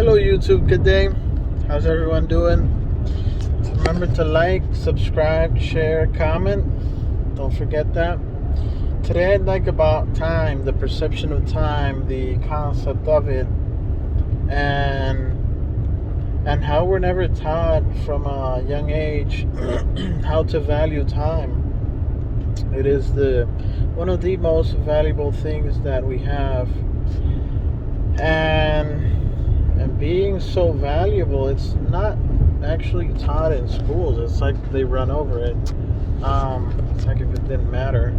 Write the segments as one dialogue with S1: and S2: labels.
S1: Hello YouTube, good day. How's everyone doing? Remember to like, subscribe, share, comment. Don't forget that. Today I'd like about time, the perception of time, the concept of it, and how we're never taught from a young age how to value time. It is the one of the most valuable things that we have. And being so valuable, it's not actually taught in schools. It's like they run over it. It's like if it didn't matter.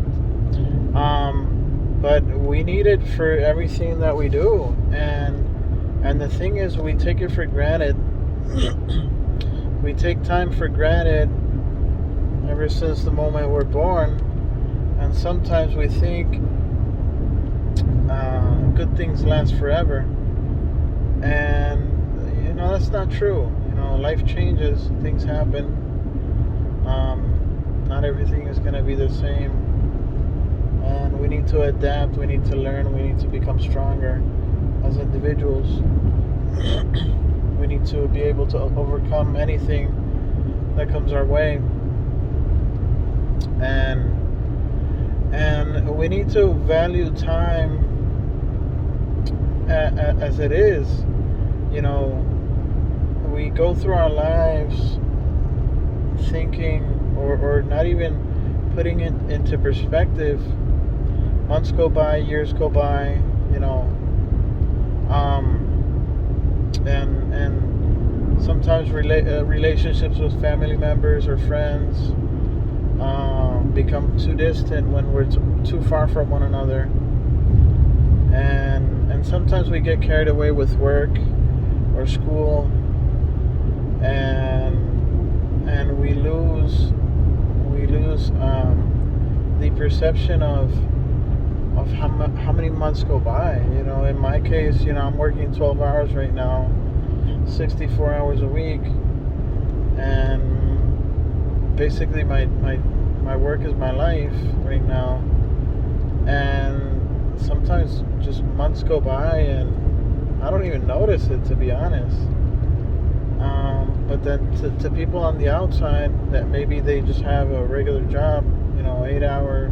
S1: But we need it for everything that we do, and the thing is, we take it for granted. We take time for granted ever since the moment we're born, and sometimes we think good things last forever, and that's not true. Life changes, things happen. Not everything is going to be the same, and we need to adapt, we need to learn, we need to become stronger as individuals. We need to be able to overcome anything that comes our way, and we need to value time as it is. We go through our lives thinking, or not even putting it into perspective. Months go by, years go by, and sometimes relationships with family members or friends become too distant when we're too far from one another, and sometimes we get carried away with work or school, and we lose the perception of how many months go by. In my case, I'm working 12 hours right now, 64 hours a week, and basically my work is my life right now, and sometimes just months go by and I don't even notice it, to be honest. But then to people on the outside that maybe they just have a regular job, 8 hours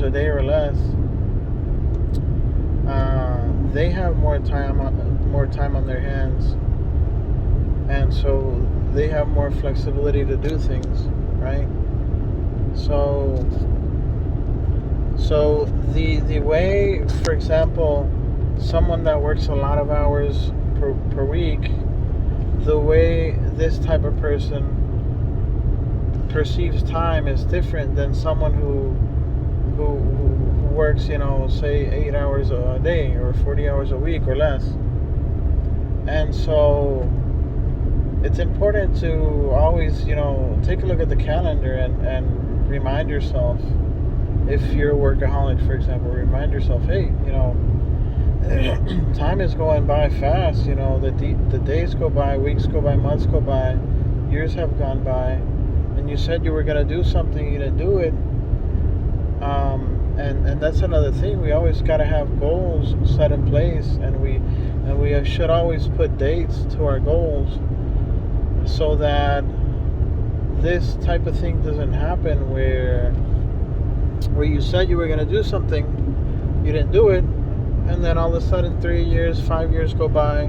S1: a day or less, they have more time on their hands, and so they have more flexibility to do things, right? So the way, for example, someone that works a lot of hours per week, the way this type of person perceives time is different than someone who works, say 8 hours a day or 40 hours a week or less. And so it's important to always, take a look at the calendar and remind yourself. If you're a workaholic, for example, remind yourself, hey, time is going by fast. The days go by, weeks go by, months go by, years have gone by, and you said you were going to do something, you didn't do it. And that's another thing. We always got to have goals set in place, and we should always put dates to our goals, so that this type of thing doesn't happen where you said you were going to do something, you didn't do it, and then all of a sudden 3 years, 5 years go by,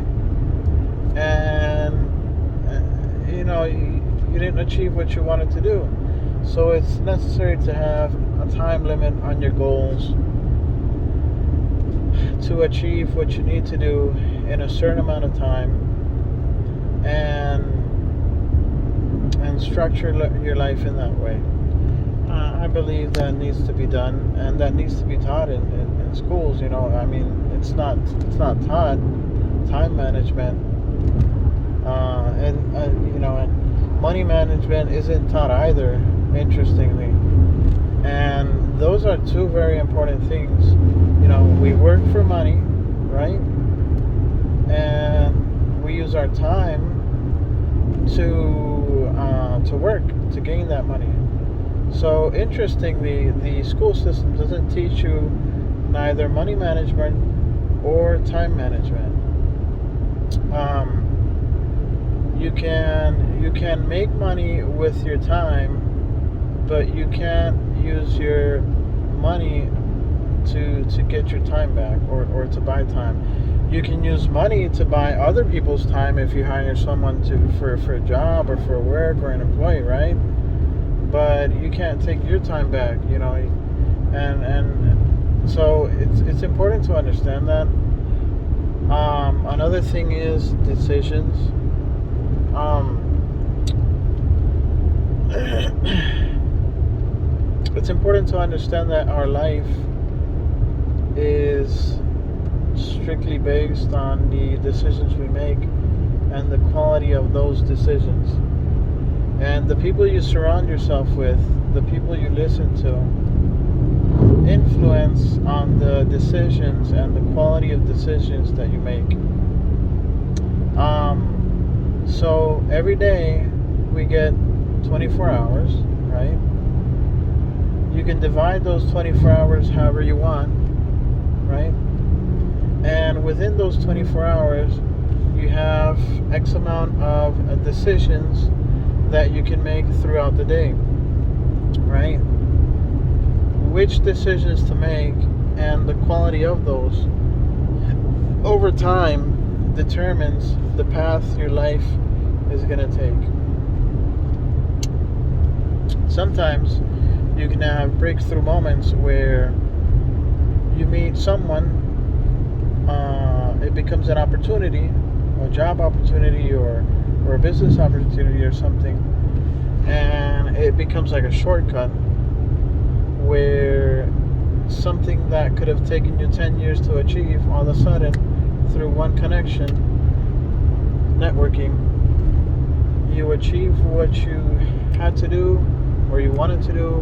S1: and you didn't achieve what you wanted to do. So it's necessary to have a time limit on your goals to achieve what you need to do in a certain amount of time, and structure your life in that way. I believe that needs to be done, and that needs to be taught in schools. It's not taught, time management, and money management isn't taught either, interestingly. And those are two very important things. We work for money, right? And we use our time to work to gain that money. So interestingly, the school system doesn't teach you neither money management or time management. you can make money with your time, but you can't use your money to get your time back, or to buy time. You can use money to buy other people's time if you hire someone for a job or for work, or an employee, right? But you can't take your time back, and so it's important to understand that. Another thing is decisions. It's important to understand that our life is strictly based on the decisions we make and the quality of those decisions. And the people you surround yourself with, the people you listen to, influence on the decisions and the quality of decisions that you make. So every day we get 24 hours, right? You can divide those 24 hours however you want, right? And within those 24 hours, you have X amount of decisions that you can make throughout the day, right? Which decisions to make and the quality of those over time determines the path your life is going to take. Sometimes you can have breakthrough moments where you meet someone, it becomes an opportunity, a job opportunity, or a business opportunity or something, and it becomes like a shortcut where something that could have taken you 10 years to achieve, all of a sudden, through one connection, networking, you achieve what you had to do or you wanted to do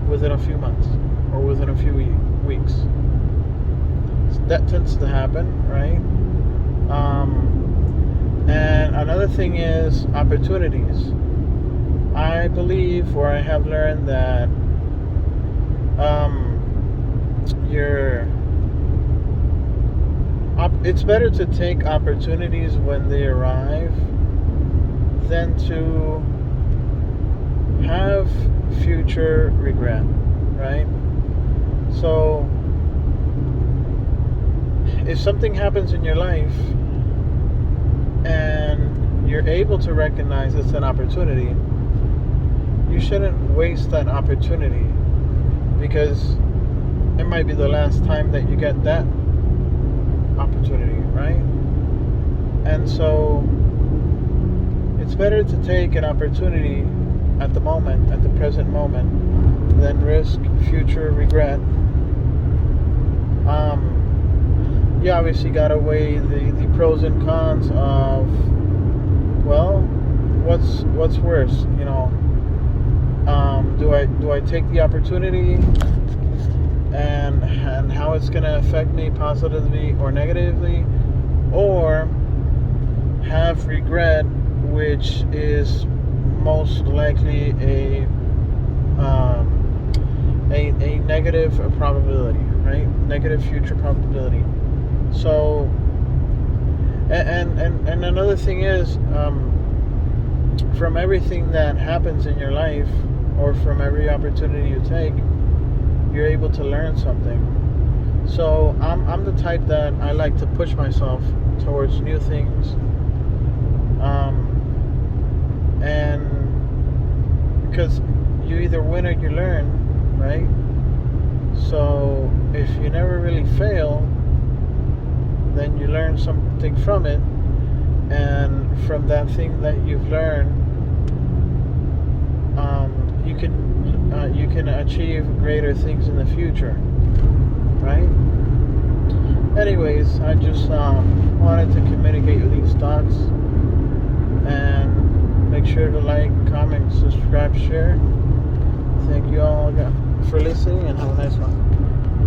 S1: within a few months or within a few weeks. So that tends to happen, right? And another thing is opportunities. I believe, or I have learned, that it's better to take opportunities when they arrive than to have future regret, right? So if something happens in your life and you're able to recognize it's an opportunity, you shouldn't waste that opportunity, because it might be the last time that you get that opportunity, right? And so it's better to take an opportunity at the moment, at the present moment, than risk future regret. You obviously gotta weigh the pros and cons of, well, what's worse, do I take the opportunity and how it's gonna affect me positively or negatively, or have regret, which is most likely a negative probability, right? Negative future probability. So, and another thing is, from everything that happens in your life, or from every opportunity you take, you're able to learn something. So I'm the type that I like to push myself towards new things, and because you either win or you learn, right? So if you never really fail, then you learn something from it, and from that thing that you've learned, you can achieve greater things in the future, right? Anyways, I just wanted to communicate these thoughts, and make sure to like, comment, subscribe, share. Thank you all for listening, and have a nice one.